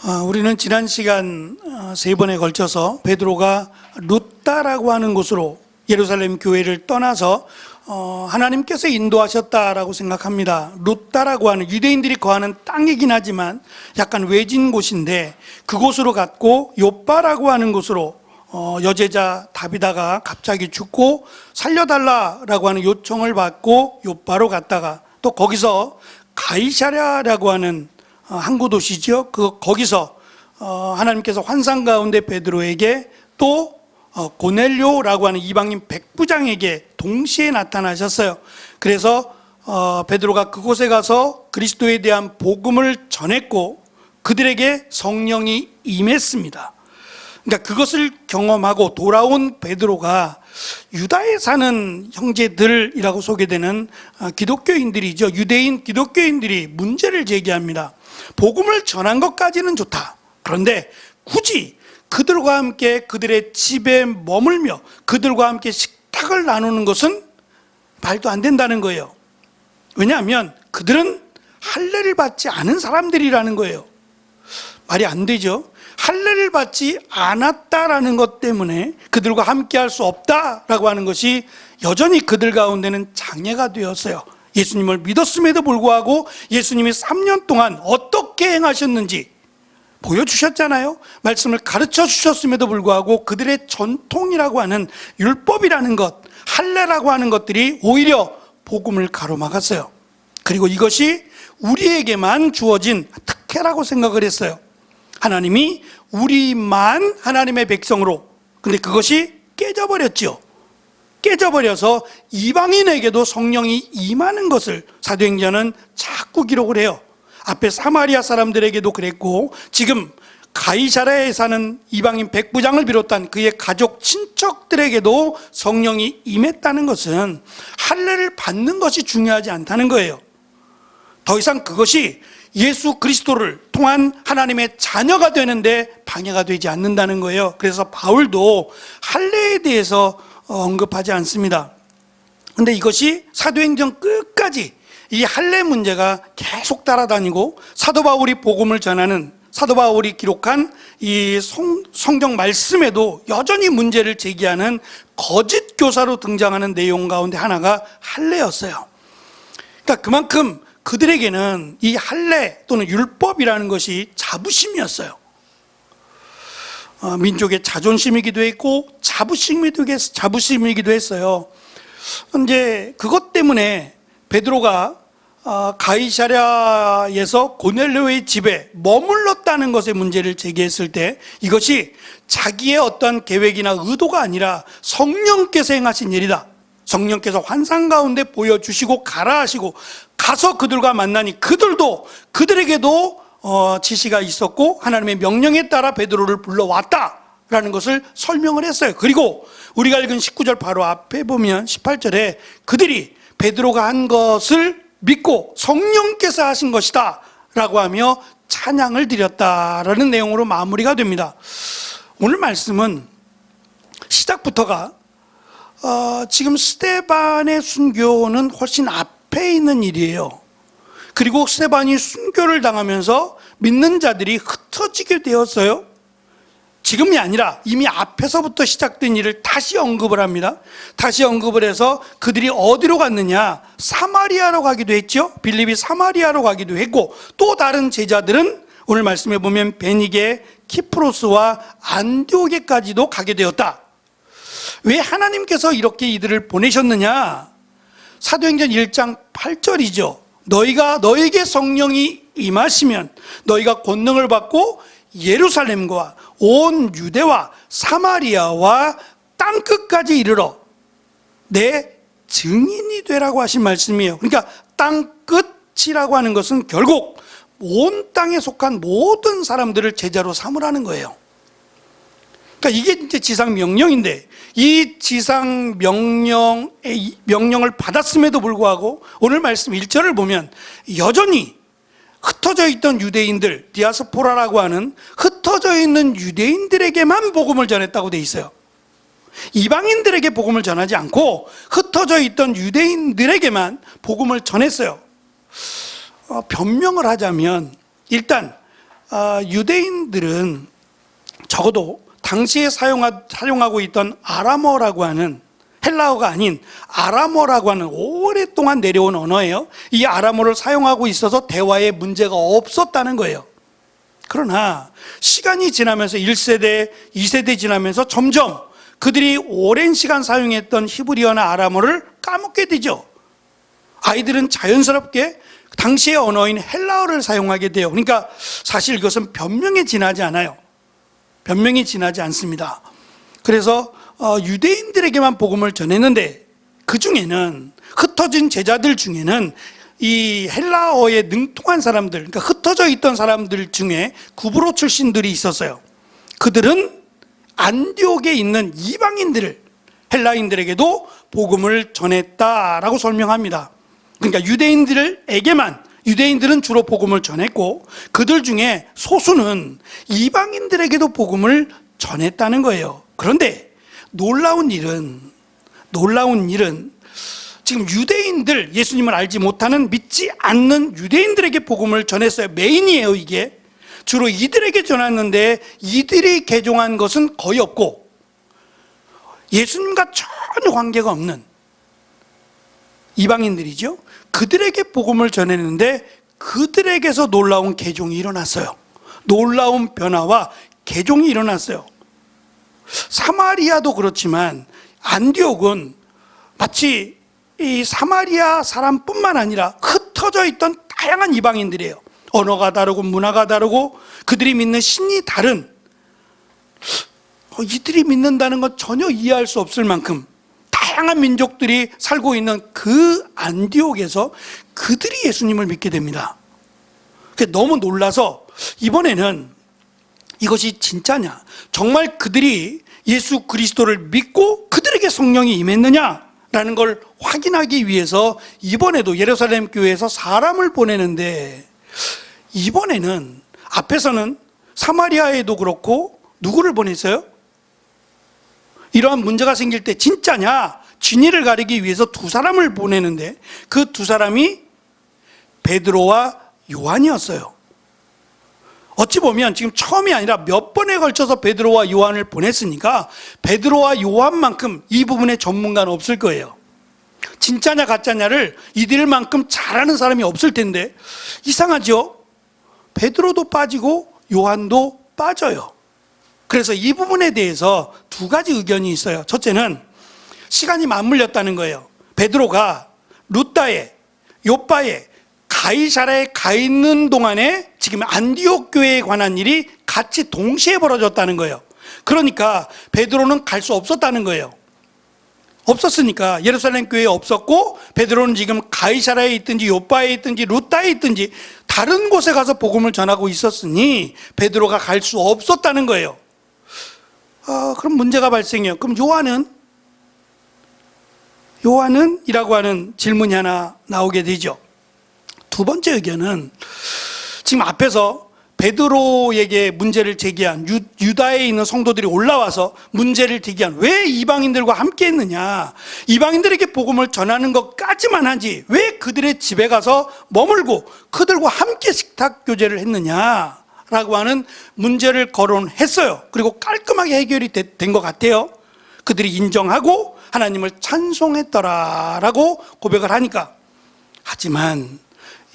우리는 지난 시간 세 번에 걸쳐서 베드로가 룻다라고 하는 곳으로 예루살렘 교회를 떠나서 하나님께서 인도하셨다라고 생각합니다. 룻다라고 하는 유대인들이 거하는 땅이긴 하지만 약간 외진 곳인데 그곳으로 갔고 욥바라고 하는 곳으로 여제자 다비다가 갑자기 죽고 살려달라라고 하는 요청을 받고 욥바로 갔다가 또 거기서 가이사랴라고 하는 항구 도시죠. 거기서 하나님께서 환상 가운데 베드로에게 또 고넬료라고 하는 이방인 백부장에게 동시에 나타나셨어요. 그래서 베드로가 그곳에 가서 그리스도에 대한 복음을 전했고 그들에게 성령이 임했습니다. 그러니까 그것을 경험하고 돌아온 베드로가 유다에 사는 형제들이라고 소개되는 기독교인들이죠. 유대인 기독교인들이 문제를 제기합니다. 복음을 전한 것까지는 좋다. 그런데 굳이 그들과 함께 그들의 집에 머물며 그들과 함께 식탁을 나누는 것은 말도 안 된다는 거예요. 왜냐하면 그들은 할례를 받지 않은 사람들이라는 거예요. 말이 안 되죠. 할례를 받지 않았다라는 것 때문에 그들과 함께 할 수 없다라고 하는 것이 여전히 그들 가운데는 장애가 되었어요. 예수님을 믿었음에도 불구하고 예수님이 3년 동안 어떻게 행하셨는지 보여주셨잖아요. 말씀을 가르쳐 주셨음에도 불구하고 그들의 전통이라고 하는 율법이라는 것, 할례라고 하는 것들이 오히려 복음을 가로막았어요. 그리고 이것이 우리에게만 주어진 특혜라고 생각을 했어요. 하나님이 우리만 하나님의 백성으로, 근데 그것이 깨져버렸죠. 깨져버려서 이방인에게도 성령이 임하는 것을 사도행전은 자꾸 기록을 해요. 앞에 사마리아 사람들에게도 그랬고 지금 가이사랴에 사는 이방인 백부장을 비롯한 그의 가족 친척들에게도 성령이 임했다는 것은 할례를 받는 것이 중요하지 않다는 거예요. 더 이상 그것이 예수 그리스도를 통한 하나님의 자녀가 되는데 방해가 되지 않는다는 거예요. 그래서 바울도 할례에 대해서 언급하지 않습니다. 그런데 이것이 사도행전 끝까지 이 할례 문제가 계속 따라다니고 사도 바울이 복음을 전하는, 사도 바울이 기록한 이 성경 말씀에도 여전히 문제를 제기하는 거짓 교사로 등장하는 내용 가운데 하나가 할례였어요. 그러니까 그만큼 그들에게는 이 할례 또는 율법이라는 것이 자부심이었어요. 민족의 자존심이기도 했고 자부심이기도 했어요. 이제 그것 때문에 베드로가 가이사랴에서 고넬료의 집에 머물렀다는 것에 문제를 제기했을 때 이것이 자기의 어떤 계획이나 의도가 아니라 성령께서 행하신 일이다. 성령께서 환상 가운데 보여주시고 가라 하시고 가서 그들과 만나니 그들에게도 지시가 있었고 하나님의 명령에 따라 베드로를 불러왔다라는 것을 설명을 했어요. 그리고 우리가 읽은 19절 바로 앞에 보면 18절에 그들이 베드로가 한 것을 믿고 성령께서 하신 것이다 라고 하며 찬양을 드렸다라는 내용으로 마무리가 됩니다. 오늘 말씀은 시작부터가 지금 스데반의 순교는 훨씬 앞에 있는 일이에요. 그리고 스데반이 순교를 당하면서 믿는 자들이 흩어지게 되었어요. 지금이 아니라 이미 앞에서부터 시작된 일을 다시 언급을 합니다. 다시 언급을 해서 그들이 어디로 갔느냐? 사마리아로 가기도 했죠. 빌립이 사마리아로 가기도 했고 또 다른 제자들은 오늘 말씀해 보면 베니게, 키프로스와 안디오게까지도 가게 되었다. 왜 하나님께서 이렇게 이들을 보내셨느냐? 사도행전 1장 8절이죠. 너에게 성령이 임하시면 너희가 권능을 받고 예루살렘과 온 유대와 사마리아와 땅끝까지 이르러 내 증인이 되라고 하신 말씀이에요. 그러니까 땅끝이라고 하는 것은 결국 온 땅에 속한 모든 사람들을 제자로 삼으라는 거예요. 그러니까 이게 이제 지상 명령인데 이 지상 명령을 받았음에도 불구하고 오늘 말씀 1절을 보면 여전히 흩어져 있던 유대인들, 디아스포라라고 하는 흩어져 있는 유대인들에게만 복음을 전했다고 돼 있어요. 이방인들에게 복음을 전하지 않고 흩어져 있던 유대인들에게만 복음을 전했어요. 변명을 하자면 일단 유대인들은 적어도 당시에 사용하고 있던 아람어라고 하는, 헬라어가 아닌 아람어라고 하는 오랫동안 내려온 언어예요. 이 아람어를 사용하고 있어서 대화에 문제가 없었다는 거예요. 그러나 시간이 지나면서 1세대, 2세대 지나면서 점점 그들이 오랜 시간 사용했던 히브리어나 아람어를 까먹게 되죠. 아이들은 자연스럽게 당시의 언어인 헬라어를 사용하게 돼요. 그러니까 사실 이것은 변명에 지나지 않아요. 변명이 지나지 않습니다. 그래서 유대인들에게만 복음을 전했는데, 그 중에는 흩어진 제자들 중에는 이 헬라어에 능통한 사람들, 그러니까 흩어져 있던 사람들 중에 구브로 출신들이 있었어요. 그들은 안디옥에 있는 이방인들을, 헬라인들에게도 복음을 전했다라고 설명합니다. 그러니까 유대인들은 주로 복음을 전했고, 그들 중에 소수는 이방인들에게도 복음을 전했다는 거예요. 그런데 놀라운 일은 지금 유대인들, 예수님을 알지 못하는, 믿지 않는 유대인들에게 복음을 전했어요. 메인이에요. 이게 주로 이들에게 전했는데 이들이 개종한 것은 거의 없고, 예수님과 전혀 관계가 없는 이방인들이죠. 그들에게 복음을 전했는데 그들에게서 놀라운 개종이 일어났어요. 놀라운 변화와 개종이 일어났어요. 사마리아도 그렇지만 안디옥은 마치 이 사마리아 사람뿐만 아니라 흩어져 있던 다양한 이방인들이에요. 언어가 다르고 문화가 다르고 그들이 믿는 신이 다른, 이들이 믿는다는 건 전혀 이해할 수 없을 만큼 다양한 민족들이 살고 있는 그 안디옥에서 그들이 예수님을 믿게 됩니다. 너무 놀라서 이번에는 이것이 진짜냐, 정말 그들이 예수 그리스도를 믿고 그들에게 성령이 임했느냐라는 걸 확인하기 위해서 이번에도 예루살렘 교회에서 사람을 보내는데, 이번에는 앞에서는 사마리아에도 그렇고 누구를 보냈어요? 이러한 문제가 생길 때 진짜냐, 진위를 가리기 위해서 두 사람을 보내는데 그 두 사람이 베드로와 요한이었어요. 어찌 보면 지금 처음이 아니라 몇 번에 걸쳐서 베드로와 요한을 보냈으니까 베드로와 요한만큼 이 부분에 전문가는 없을 거예요. 진짜냐 가짜냐를 이들만큼 잘하는 사람이 없을 텐데, 이상하죠? 베드로도 빠지고 요한도 빠져요. 그래서 이 부분에 대해서 두 가지 의견이 있어요. 첫째는 시간이 맞물렸다는 거예요. 베드로가 루다에, 요빠에, 가이사라에 가 있는 동안에 지금 안디옥 교회에 관한 일이 같이 동시에 벌어졌다는 거예요. 그러니까 베드로는 갈 수 없었다는 거예요. 없었으니까 예루살렘 교회에 없었고, 베드로는 지금 가이사라에 있든지 요빠에 있든지 루다에 있든지 다른 곳에 가서 복음을 전하고 있었으니 베드로가 갈 수 없었다는 거예요. 그럼 문제가 발생해요. 그럼 요한은? 이라고 하는 질문이 하나 나오게 되죠. 두 번째 의견은, 지금 앞에서 베드로에게 문제를 제기한 유다에 있는 성도들이 올라와서 문제를 제기한, 왜 이방인들과 함께 했느냐, 이방인들에게 복음을 전하는 것까지만 하지 왜 그들의 집에 가서 머물고 그들과 함께 식탁 교제를 했느냐 라고 하는 문제를 거론했어요. 그리고 깔끔하게 해결이 된 것 같아요. 그들이 인정하고 하나님을 찬송했더라라고 고백을 하니까. 하지만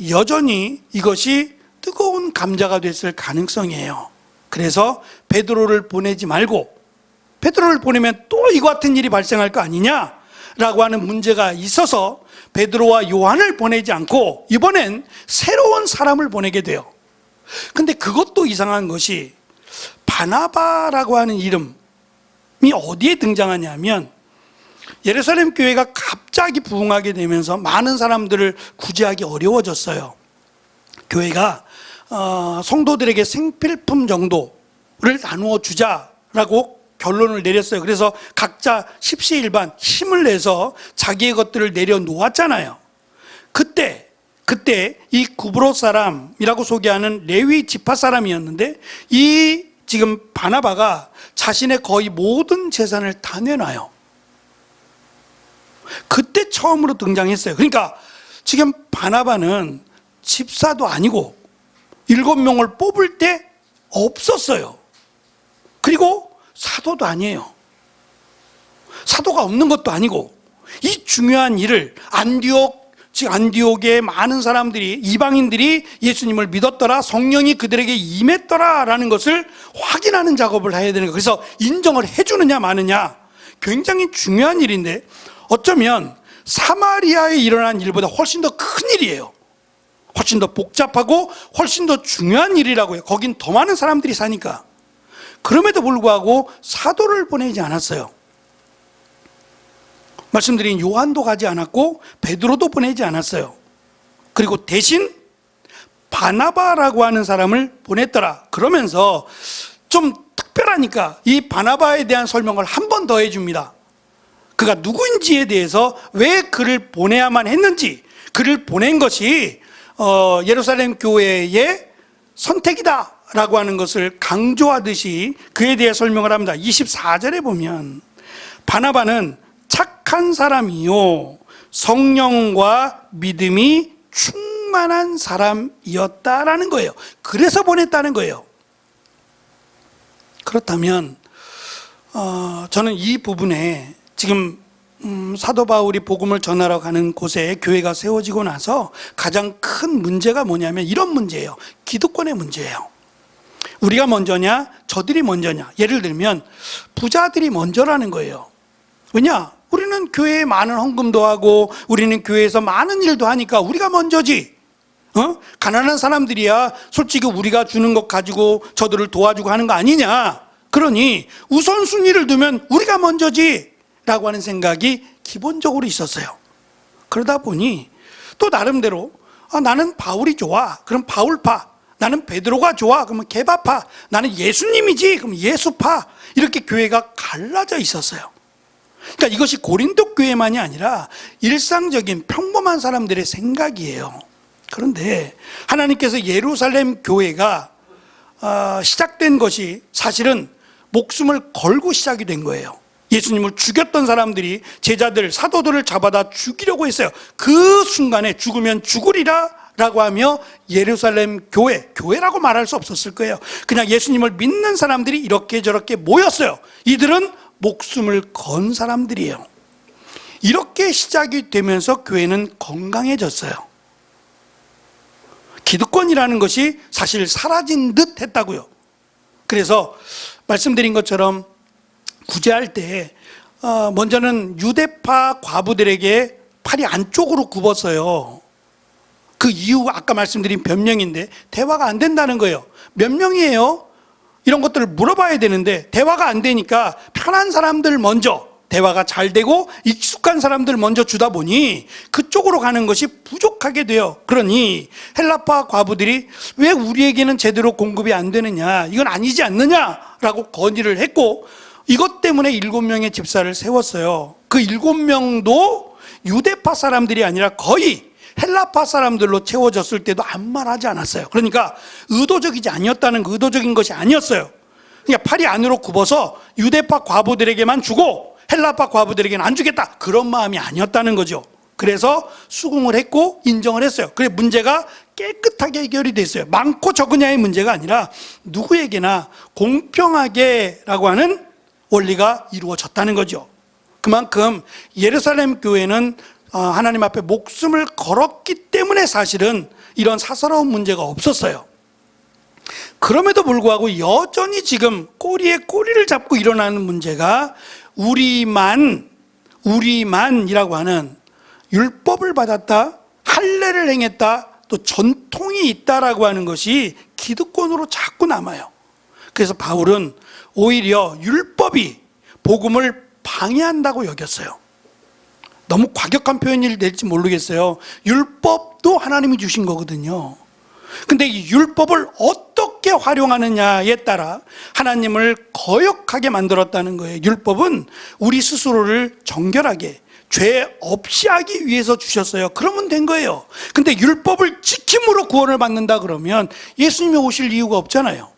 여전히 이것이 뜨거운 감자가 됐을 가능성이에요. 그래서 베드로를 보내지 말고, 베드로를 보내면 또 이와 같은 일이 발생할 거 아니냐라고 하는 문제가 있어서 베드로와 요한을 보내지 않고 이번엔 새로운 사람을 보내게 돼요. 근데 그것도 이상한 것이, 바나바라고 하는 이름이 어디에 등장하냐면, 예루살렘 교회가 갑자기 부흥하게 되면서 많은 사람들을 구제하기 어려워졌어요. 교회가 성도들에게 생필품 정도를 나누어 주자라고 결론을 내렸어요. 그래서 각자 십시일반 힘을 내서 자기의 것들을 내려놓았잖아요. 그때 이 구브로 사람이라고 소개하는 레위 지파 사람이었는데, 이 지금 바나바가 자신의 거의 모든 재산을 다 내놔요. 그때 처음으로 등장했어요. 그러니까 지금 바나바는 집사도 아니고 7명을 뽑을 때 없었어요. 그리고 사도도 아니에요. 사도가 없는 것도 아니고 이 중요한 일을 안디옥의 많은 사람들이, 이방인들이 예수님을 믿었더라, 성령이 그들에게 임했더라라는 것을 확인하는 작업을 해야 되는 거예요. 그래서 인정을 해주느냐 마느냐 굉장히 중요한 일인데 어쩌면 사마리아에 일어난 일보다 훨씬 더 큰 일이에요. 훨씬 더 복잡하고 훨씬 더 중요한 일이라고요. 거긴 더 많은 사람들이 사니까. 그럼에도 불구하고 사도를 보내지 않았어요. 말씀드린 요한도 가지 않았고 베드로도 보내지 않았어요. 그리고 대신 바나바라고 하는 사람을 보냈더라. 그러면서 좀 특별하니까 이 바나바에 대한 설명을 한 번 더 해줍니다. 그가 누구인지에 대해서 왜 그를 보내야만 했는지, 그를 보낸 것이 예루살렘 교회의 선택이다 라고 하는 것을 강조하듯이 그에 대해 설명을 합니다. 24절에 보면 바나바는 착한 사람이요 성령과 믿음이 충만한 사람이었다라는 거예요. 그래서 보냈다는 거예요. 그렇다면 저는 이 부분에 지금 사도 바울이 복음을 전하러 가는 곳에 교회가 세워지고 나서 가장 큰 문제가 뭐냐면 이런 문제예요. 기득권의 문제예요. 우리가 먼저냐 저들이 먼저냐. 예를 들면 부자들이 먼저라는 거예요. 왜냐? 우리는 교회에 많은 헌금도 하고 우리는 교회에서 많은 일도 하니까 우리가 먼저지. 가난한 사람들이야 솔직히 우리가 주는 것 가지고 저들을 도와주고 하는 거 아니냐. 그러니 우선순위를 두면 우리가 먼저지 라고 하는 생각이 기본적으로 있었어요. 그러다 보니 또 나름대로 나는 바울이 좋아. 그럼 바울파. 나는 베드로가 좋아. 그러면 게바파. 나는 예수님이지. 그럼 예수파. 이렇게 교회가 갈라져 있었어요. 그러니까 이것이 고린도 교회만이 아니라 일상적인 평범한 사람들의 생각이에요. 그런데 하나님께서 예루살렘 교회가 시작된 것이 사실은 목숨을 걸고 시작이 된 거예요. 예수님을 죽였던 사람들이 제자들, 사도들을 잡아다 죽이려고 했어요. 그 순간에 죽으면 죽으리라 라고 하며 예루살렘 교회라고 말할 수 없었을 거예요. 그냥 예수님을 믿는 사람들이 이렇게 저렇게 모였어요. 이들은 목숨을 건 사람들이에요. 이렇게 시작이 되면서 교회는 건강해졌어요. 기득권이라는 것이 사실 사라진 듯 했다고요. 그래서 말씀드린 것처럼 구제할 때 먼저는 유대파 과부들에게 팔이 안쪽으로 굽었어요. 그 이유 아까 말씀드린 변명인데 대화가 안 된다는 거예요. 몇 명이에요? 이런 것들을 물어봐야 되는데 대화가 안 되니까 편한 사람들 먼저, 대화가 잘 되고 익숙한 사람들 먼저 주다 보니 그쪽으로 가는 것이 부족하게 돼요. 그러니 헬라파 과부들이 왜 우리에게는 제대로 공급이 안 되느냐, 이건 아니지 않느냐라고 건의를 했고 이것 때문에 7명의 집사를 세웠어요. 그 7명도 유대파 사람들이 아니라 거의 헬라파 사람들로 채워졌을 때도 아무 말 하지 않았어요. 그러니까 의도적인 것이 아니었어요. 그러니까 팔이 안으로 굽어서 유대파 과부들에게만 주고 헬라파 과부들에게는 안 주겠다, 그런 마음이 아니었다는 거죠. 그래서 수긍을 했고 인정을 했어요. 그래서 문제가 깨끗하게 해결이 됐어요. 많고 적으냐의 문제가 아니라 누구에게나 공평하게라고 하는 원리가 이루어졌다는 거죠. 그만큼 예루살렘 교회는 하나님 앞에 목숨을 걸었기 때문에 사실은 이런 사사로운 문제가 없었어요. 그럼에도 불구하고 여전히 지금 꼬리에 꼬리를 잡고 일어나는 문제가 우리만이라고 하는 율법을 받았다, 할례를 행했다, 또 전통이 있다라고 하는 것이 기득권으로 자꾸 남아요. 그래서 바울은 오히려 율법이 복음을 방해한다고 여겼어요. 너무 과격한 표현이 될지 모르겠어요. 율법도 하나님이 주신 거거든요. 근데 이 율법을 어떻게 활용하느냐에 따라 하나님을 거역하게 만들었다는 거예요. 율법은 우리 스스로를 정결하게 죄 없이 하기 위해서 주셨어요. 그러면 된 거예요. 근데 율법을 지킴으로 구원을 받는다 그러면 예수님이 오실 이유가 없잖아요.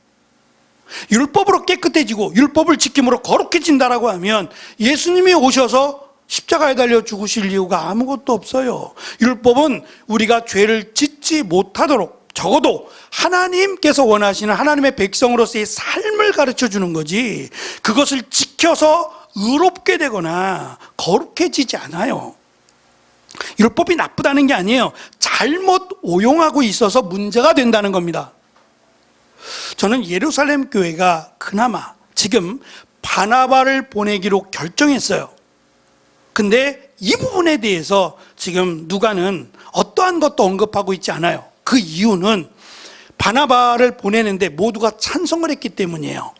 율법으로 깨끗해지고 율법을 지킴으로 거룩해진다라고 하면 예수님이 오셔서 십자가에 달려 죽으실 이유가 아무것도 없어요. 율법은 우리가 죄를 짓지 못하도록 적어도 하나님께서 원하시는 하나님의 백성으로서의 삶을 가르쳐 주는 거지, 그것을 지켜서 의롭게 되거나 거룩해지지 않아요. 율법이 나쁘다는 게 아니에요. 잘못 오용하고 있어서 문제가 된다는 겁니다. 저는 예루살렘 교회가 그나마 지금 바나바를 보내기로 결정했어요. 근데 이 부분에 대해서 지금 누가는 어떠한 것도 언급하고 있지 않아요. 그 이유는 바나바를 보내는데 모두가 찬성을 했기 때문이에요.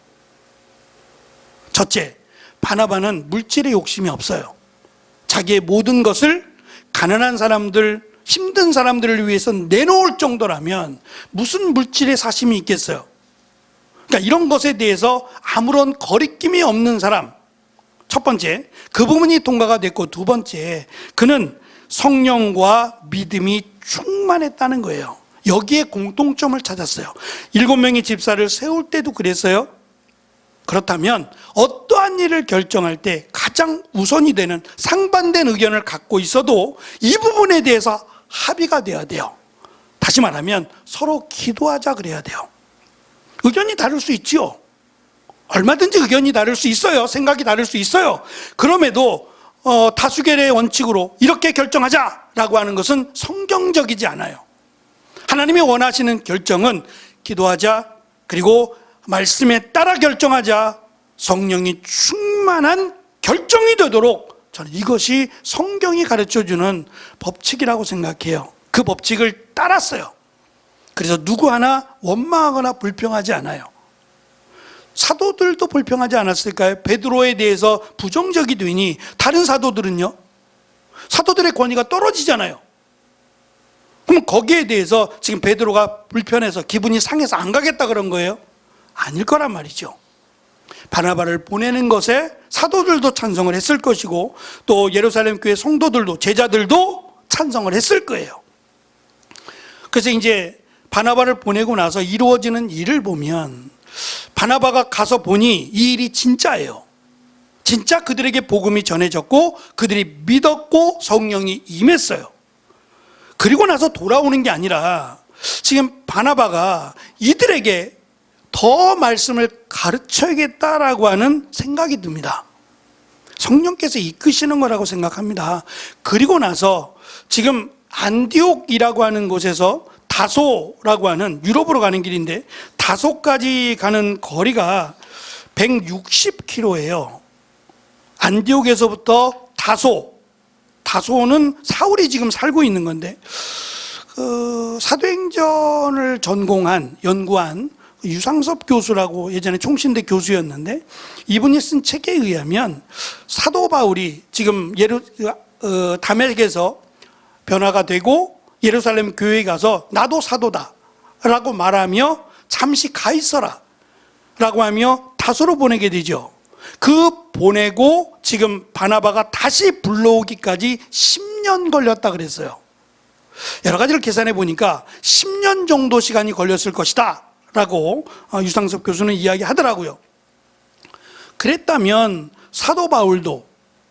첫째, 바나바는 물질에 욕심이 없어요. 자기의 모든 것을 가난한 사람들, 힘든 사람들을 위해서 내놓을 정도라면 무슨 물질의 사심이 있겠어요. 그러니까 이런 것에 대해서 아무런 거리낌이 없는 사람. 첫 번째, 그 부분이 통과가 됐고, 두 번째, 그는 성령과 믿음이 충만했다는 거예요. 여기에 공통점을 찾았어요. 7명의 집사를 세울 때도 그랬어요. 그렇다면 어떠한 일을 결정할 때 가장 우선이 되는 상반된 의견을 갖고 있어도 이 부분에 대해서 합의가 돼야 돼요. 다시 말하면 서로 기도하자 그래야 돼요. 의견이 다를 수 있지요. 얼마든지 의견이 다를 수 있어요. 생각이 다를 수 있어요. 그럼에도 다수결의 원칙으로 이렇게 결정하자라고 하는 것은 성경적이지 않아요. 하나님이 원하시는 결정은 기도하자, 그리고 말씀에 따라 결정하자, 성령이 충만한 결정이 되도록, 저는 이것이 성경이 가르쳐주는 법칙이라고 생각해요. 그 법칙을 따랐어요. 그래서 누구 하나 원망하거나 불평하지 않아요. 사도들도 불평하지 않았을까요? 베드로에 대해서 부정적이 되니 다른 사도들은요? 사도들의 권위가 떨어지잖아요. 그럼 거기에 대해서 지금 베드로가 불편해서 기분이 상해서 안 가겠다 그런 거예요? 아닐 거란 말이죠. 바나바를 보내는 것에 사도들도 찬성을 했을 것이고, 또 예루살렘 교회 성도들도, 제자들도 찬성을 했을 거예요. 그래서 이제 바나바를 보내고 나서 이루어지는 일을 보면, 바나바가 가서 보니 이 일이 진짜예요. 진짜 그들에게 복음이 전해졌고 그들이 믿었고 성령이 임했어요. 그리고 나서 돌아오는 게 아니라 지금 바나바가 이들에게 더 말씀을 가르쳐야겠다라고 하는 생각이 듭니다. 성령께서 이끄시는 거라고 생각합니다. 그리고 나서 지금 안디옥이라고 하는 곳에서 다소라고 하는, 유럽으로 가는 길인데 다소까지 가는 거리가 160km예요. 안디옥에서부터 다소는 사울이 지금 살고 있는 건데, 사도행전을 연구한 유상섭 교수라고 예전에 총신대 교수였는데, 이분이 쓴 책에 의하면 사도 바울이 지금 다메섹에서 변화가 되고 예루살렘 교회에 가서 나도 사도다 라고 말하며 잠시 가 있어라 라고 하며 다소로 보내게 되죠. 그 보내고 지금 바나바가 다시 불러오기까지 10년 걸렸다 그랬어요. 여러 가지를 계산해 보니까 10년 정도 시간이 걸렸을 것이다 라고 유상섭 교수는 이야기하더라고요. 그랬다면 사도 바울도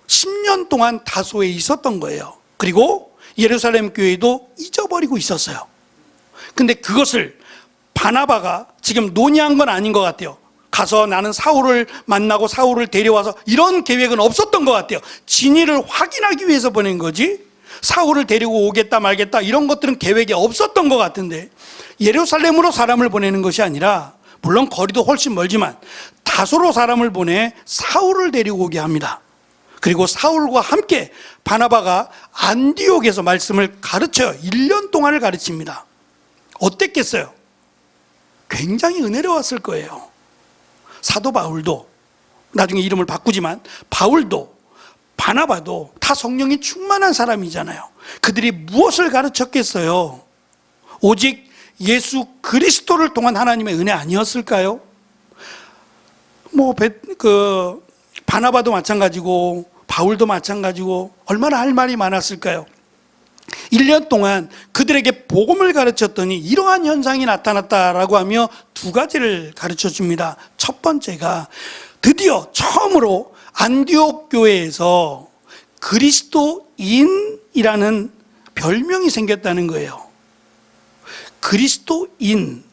10년 동안 다소에 있었던 거예요. 그리고 예루살렘 교회도 잊어버리고 있었어요. 근데 그것을 바나바가 지금 논의한 건 아닌 것 같아요. 가서 나는 사울을 만나고 사울을 데려와서, 이런 계획은 없었던 것 같아요. 진위를 확인하기 위해서 보낸 거지, 사울을 데리고 오겠다 말겠다 이런 것들은 계획이 없었던 것 같은데, 예루살렘으로 사람을 보내는 것이 아니라, 물론 거리도 훨씬 멀지만 다소로 사람을 보내 사울을 데리고 오게 합니다. 그리고 사울과 함께 바나바가 안디옥에서 말씀을 가르쳐요. 1년 동안을 가르칩니다. 어땠겠어요? 굉장히 은혜로웠을 거예요. 사도 바울도, 나중에 이름을 바꾸지만 바울도 바나바도 다 성령이 충만한 사람이잖아요. 그들이 무엇을 가르쳤겠어요? 오직 예수 그리스도를 통한 하나님의 은혜 아니었을까요? 바나바도 마찬가지고 바울도 마찬가지고 얼마나 할 말이 많았을까요? 1년 동안 그들에게 복음을 가르쳤더니 이러한 현상이 나타났다라고 하며 두 가지를 가르쳐 줍니다. 첫 번째가 드디어 처음으로 안디옥 교회에서 그리스도인이라는 별명이 생겼다는 거예요. 그리스도인,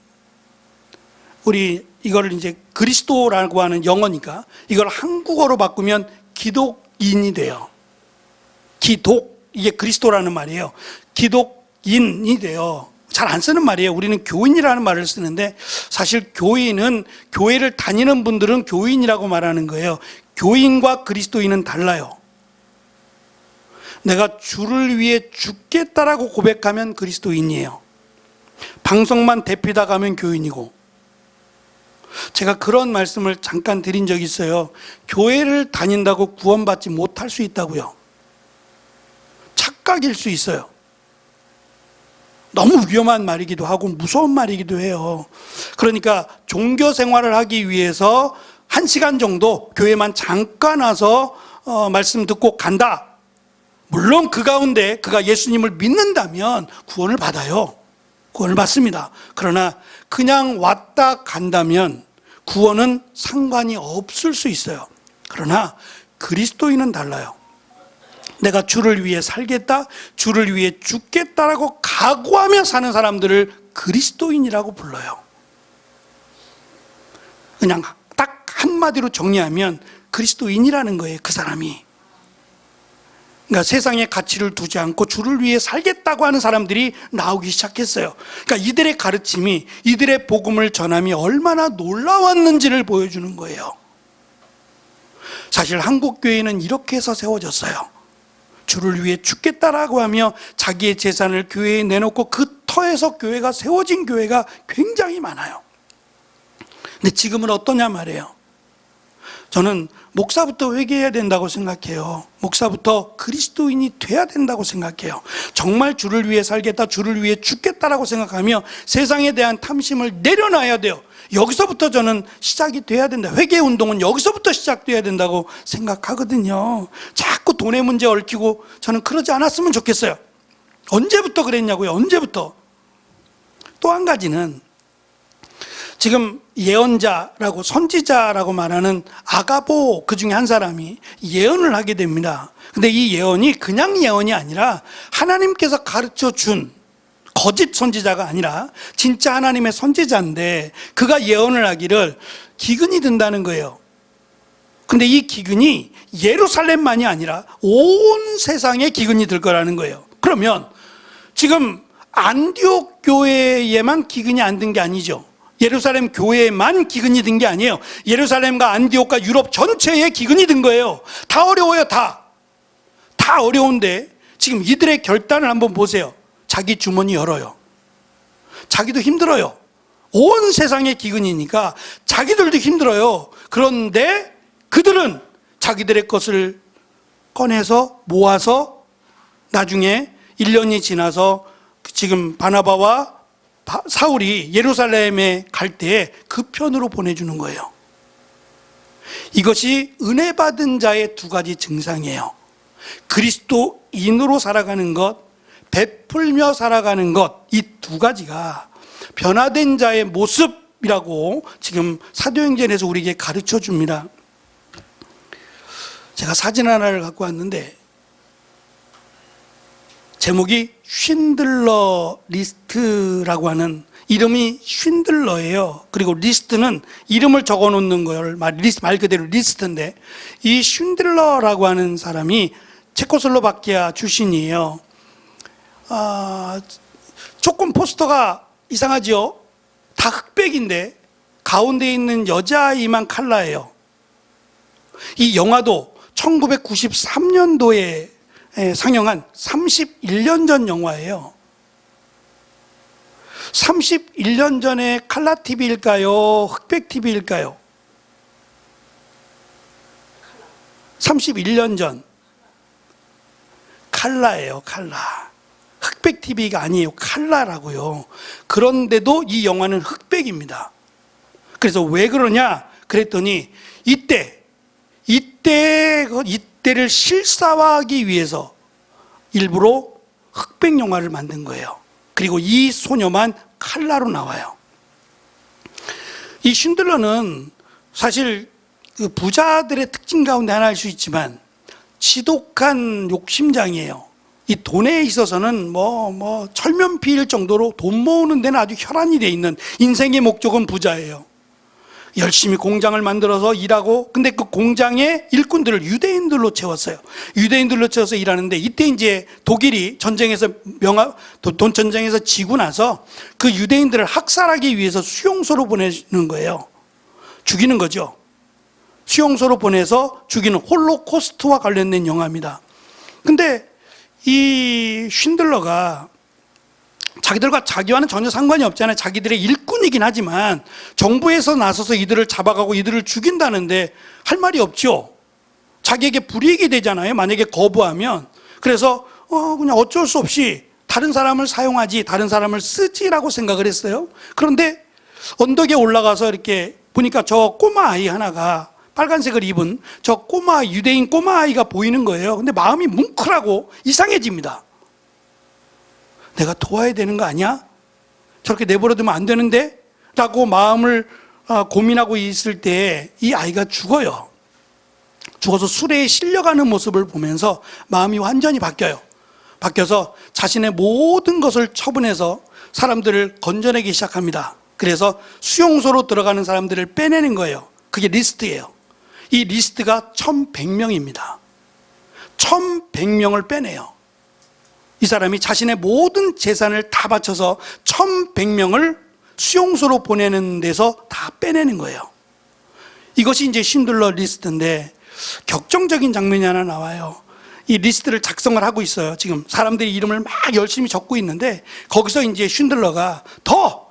우리 이걸 이제 그리스도라고 하는 영어니까 이걸 한국어로 바꾸면 기독인이 돼요. 이게 그리스도라는 말이에요. 기독인이 돼요. 잘 안 쓰는 말이에요. 우리는 교인이라는 말을 쓰는데 사실 교인은, 교회를 다니는 분들은 교인이라고 말하는 거예요. 교인과 그리스도인은 달라요. 내가 주를 위해 죽겠다라고 고백하면 그리스도인이에요. 방송만 대피다 가면 교인이고. 제가 그런 말씀을 잠깐 드린 적이 있어요. 교회를 다닌다고 구원받지 못할 수 있다고요. 착각일 수 있어요. 너무 위험한 말이기도 하고 무서운 말이기도 해요. 그러니까 종교 생활을 하기 위해서 1시간 정도 교회만 잠깐 와서 말씀 듣고 간다. 물론 그 가운데 그가 예수님을 믿는다면 구원을 받아요. 구원을 받습니다. 그러나 그냥 왔다 간다면 구원은 상관이 없을 수 있어요. 그러나 그리스도인은 달라요. 내가 주를 위해 살겠다, 주를 위해 죽겠다라고 각오하며 사는 사람들을 그리스도인이라고 불러요. 그냥 딱 한마디로 정리하면 그리스도인이라는 거예요, 그 사람이. 그러니까 세상에 가치를 두지 않고 주를 위해 살겠다고 하는 사람들이 나오기 시작했어요. 그러니까 이들의 가르침이, 이들의 복음을 전함이 얼마나 놀라웠는지를 보여주는 거예요. 사실 한국 교회는 이렇게 해서 세워졌어요. 주를 위해 죽겠다라고 하며 자기의 재산을 교회에 내놓고 그 터에서 교회가 세워진 교회가 굉장히 많아요. 근데 지금은 어떠냐 말이에요. 저는 목사부터 회개해야 된다고 생각해요. 목사부터 그리스도인이 돼야 된다고 생각해요. 정말 주를 위해 살겠다, 주를 위해 죽겠다라고 생각하며 세상에 대한 탐심을 내려놔야 돼요. 여기서부터 저는 시작이 돼야 된다. 회개 운동은 여기서부터 시작돼야 된다고 생각하거든요. 자꾸 돈의 문제 얽히고 저는 그러지 않았으면 좋겠어요. 언제부터 그랬냐고요? 언제부터? 또 한 가지는 지금 예언자라고, 선지자라고 말하는 아가보 그 중에 한 사람이 예언을 하게 됩니다. 근데 이 예언이 그냥 예언이 아니라 하나님께서 가르쳐 준 거짓 선지자가 아니라 진짜 하나님의 선지자인데 그가 예언을 하기를 기근이 든다는 거예요. 근데 이 기근이 예루살렘만이 아니라 온 세상에 기근이 들 거라는 거예요. 그러면 지금 안디옥 교회에만 기근이 안 든 게 아니죠. 예루살렘 교회에만 기근이 든 게 아니에요. 예루살렘과 안디옥과 유럽 전체에 기근이 든 거예요. 다 어려워요. 다 어려운데 지금 이들의 결단을 한번 보세요. 자기 주머니 열어요. 자기도 힘들어요. 온 세상의 기근이니까 자기들도 힘들어요. 그런데 그들은 자기들의 것을 꺼내서 모아서 나중에 1년이 지나서 지금 바나바와 사울이 예루살렘에 갈 때 그 편으로 보내주는 거예요. 이것이 은혜 받은 자의 두 가지 증상이에요. 그리스도인으로 살아가는 것, 베풀며 살아가는 것, 이 두 가지가 변화된 자의 모습이라고 지금 사도행전에서 우리에게 가르쳐 줍니다. 제가 사진 하나를 갖고 왔는데 제목이 쉰들러 리스트라고 하는, 이름이 쉰들러예요. 그리고 리스트는 이름을 적어 놓는 걸 말 그대로 리스트인데, 이 쉰들러라고 하는 사람이 체코슬로바키아 출신이에요. 조금 포스터가 이상하죠? 다 흑백인데 가운데 있는 여자아이만 칼라예요. 이 영화도 1993년도에 상영한 31년 전 영화예요. 31년 전에 칼라 TV일까요? 흑백 TV일까요? 31년 전. 칼라예요, 칼라. 흑백 TV가 아니에요. 칼라라고요. 그런데도 이 영화는 흑백입니다. 그래서 왜 그러냐? 그랬더니 이때를 실사화하기 위해서 일부러 흑백 영화를 만든 거예요. 그리고 이 소녀만 칼라로 나와요. 이 쉰들러는 사실 그 부자들의 특징 가운데 하나일 수 있지만 지독한 욕심장이에요. 이 돈에 있어서는 철면피일 정도로 돈 모으는 데는 아주 혈안이 돼 있는, 인생의 목적은 부자예요. 열심히 공장을 만들어서 일하고, 근데 그 공장의 일꾼들을 유대인들로 채웠어요. 유대인들로 채워서 일하는데, 이때 이제 독일이 전쟁에서 돈 전쟁에서 지고 나서 그 유대인들을 학살하기 위해서 수용소로 보내는 거예요. 죽이는 거죠. 수용소로 보내서 죽이는, 홀로코스트와 관련된 영화입니다. 근데 이 쉰들러가 자기와는 전혀 상관이 없잖아요. 자기들의 일꾼이긴 하지만 정부에서 나서서 이들을 잡아가고 이들을 죽인다는데 할 말이 없죠. 자기에게 불이익이 되잖아요, 만약에 거부하면. 그래서 그냥 어쩔 수 없이 다른 사람을 사용하지, 다른 사람을 쓰지라고 생각을 했어요. 그런데 언덕에 올라가서 이렇게 보니까 저 꼬마 아이 하나가, 빨간색을 입은 저 유대인 꼬마 아이가 보이는 거예요. 근데 마음이 뭉클하고 이상해집니다. 내가 도와야 되는 거 아니야? 저렇게 내버려두면 안 되는데? 라고 마음을 고민하고 있을 때 이 아이가 죽어요. 죽어서 수레에 실려가는 모습을 보면서 마음이 완전히 바뀌어서 자신의 모든 것을 처분해서 사람들을 건져내기 시작합니다. 그래서 수용소로 들어가는 사람들을 빼내는 거예요. 그게 리스트예요. 이 리스트가 1100명입니다. 1100명을 빼내요. 이 사람이 자신의 모든 재산을 다 바쳐서 1100명을 수용소로 보내는 데서 다 빼내는 거예요. 이것이 이제 쉰들러 리스트인데, 격정적인 장면이 하나 나와요. 이 리스트를 작성을 하고 있어요. 지금 사람들이 이름을 막 열심히 적고 있는데, 거기서 이제 쉰들러가 더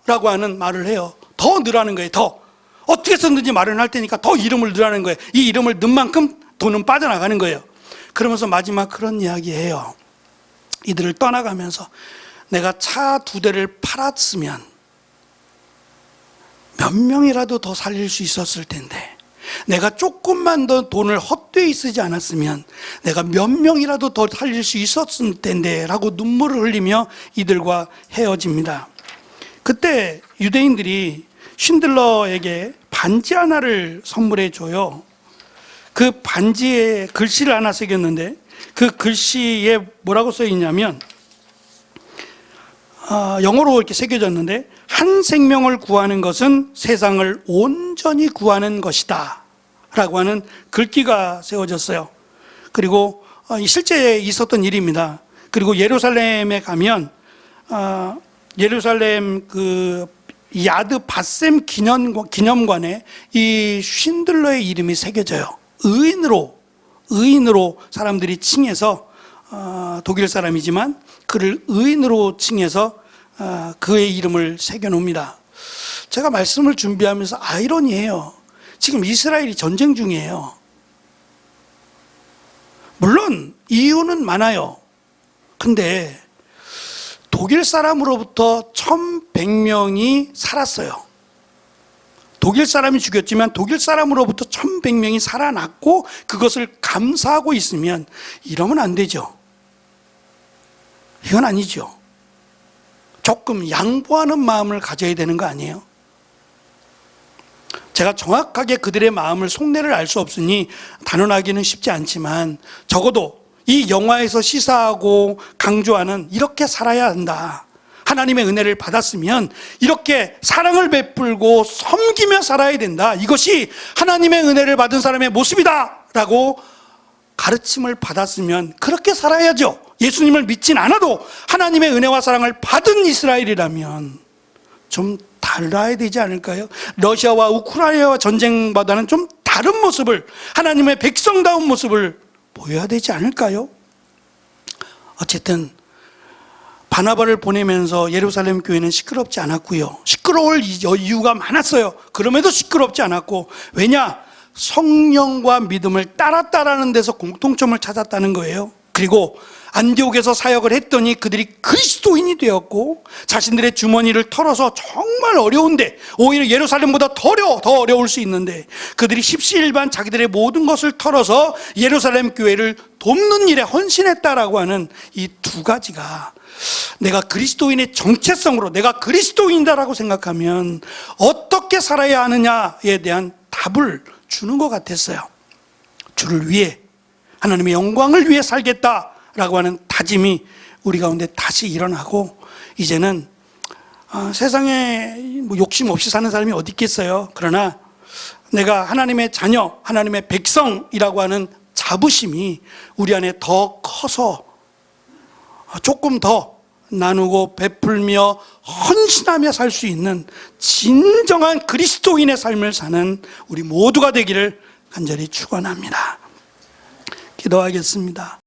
라고 하는 말을 해요. 더 넣으라는 거예요. 더. 어떻게 썼는지 말을 할 테니까 더 이름을 넣으라는 거예요. 이 이름을 넣은 만큼 돈은 빠져나가는 거예요. 그러면서 마지막 그런 이야기예요. 이들을 떠나가면서 내가 차 2대를 팔았으면 몇 명이라도 더 살릴 수 있었을 텐데, 내가 조금만 더 돈을 헛되이 쓰지 않았으면 내가 몇 명이라도 더 살릴 수 있었을 텐데 라고 눈물을 흘리며 이들과 헤어집니다. 그때 유대인들이 쉰들러에게 반지 하나를 선물해 줘요. 그 반지에 글씨를 하나 새겼는데, 그 글씨에 뭐라고 써 있냐면, 영어로 이렇게 새겨졌는데, 한 생명을 구하는 것은 세상을 온전히 구하는 것이다 라고 하는 글귀가 세워졌어요. 그리고 실제 있었던 일입니다. 그리고 예루살렘에 가면 예루살렘 그 야드 바셈 기념관에 이 쉰들러의 이름이 새겨져요. 의인으로 사람들이 칭해서, 독일 사람이지만 그를 의인으로 칭해서 그의 이름을 새겨놓습니다. 제가 말씀을 준비하면서 아이러니해요. 지금 이스라엘이 전쟁 중이에요. 물론 이유는 많아요. 근데 독일 사람으로부터 1100명이 살았어요. 독일 사람이 죽였지만 독일 사람으로부터 1100명이 살아났고 그것을 감사하고 있으면 이러면 안 되죠. 이건 아니죠. 조금 양보하는 마음을 가져야 되는 거 아니에요? 제가 정확하게 그들의 마음을 속내를 알 수 없으니 단언하기는 쉽지 않지만, 적어도 이 영화에서 시사하고 강조하는 이렇게 살아야 한다, 하나님의 은혜를 받았으면 이렇게 사랑을 베풀고 섬기며 살아야 된다, 이것이 하나님의 은혜를 받은 사람의 모습이다 라고 가르침을 받았으면 그렇게 살아야죠. 예수님을 믿진 않아도 하나님의 은혜와 사랑을 받은 이스라엘이라면 좀 달라야 되지 않을까요? 러시아와 우크라이나와 전쟁보다는 좀 다른 모습을, 하나님의 백성다운 모습을 보여야 되지 않을까요? 어쨌든 바나바를 보내면서 예루살렘 교회는 시끄럽지 않았고요. 시끄러울 이유가 많았어요. 그럼에도 시끄럽지 않았고, 왜냐? 성령과 믿음을 따랐다라는 데서 공통점을 찾았다는 거예요. 그리고 안디옥에서 사역을 했더니 그들이 그리스도인이 되었고, 자신들의 주머니를 털어서 정말 어려운데, 오히려 예루살렘보다 더 어려울 수 있는데 그들이 십시일반 자기들의 모든 것을 털어서 예루살렘 교회를 돕는 일에 헌신했다라고 하는 이 두 가지가, 내가 그리스도인의 정체성으로 내가 그리스도인이다라고 생각하면 어떻게 살아야 하느냐에 대한 답을 주는 것 같았어요. 주를 위해 하나님의 영광을 위해 살겠다라고 하는 다짐이 우리 가운데 다시 일어나고, 이제는 세상에 뭐 욕심 없이 사는 사람이 어디 있겠어요. 그러나 내가 하나님의 자녀, 하나님의 백성이라고 하는 자부심이 우리 안에 더 커서 조금 더 나누고 베풀며 헌신하며 살 수 있는 진정한 그리스도인의 삶을 사는 우리 모두가 되기를 간절히 축원합니다. 기도하겠습니다.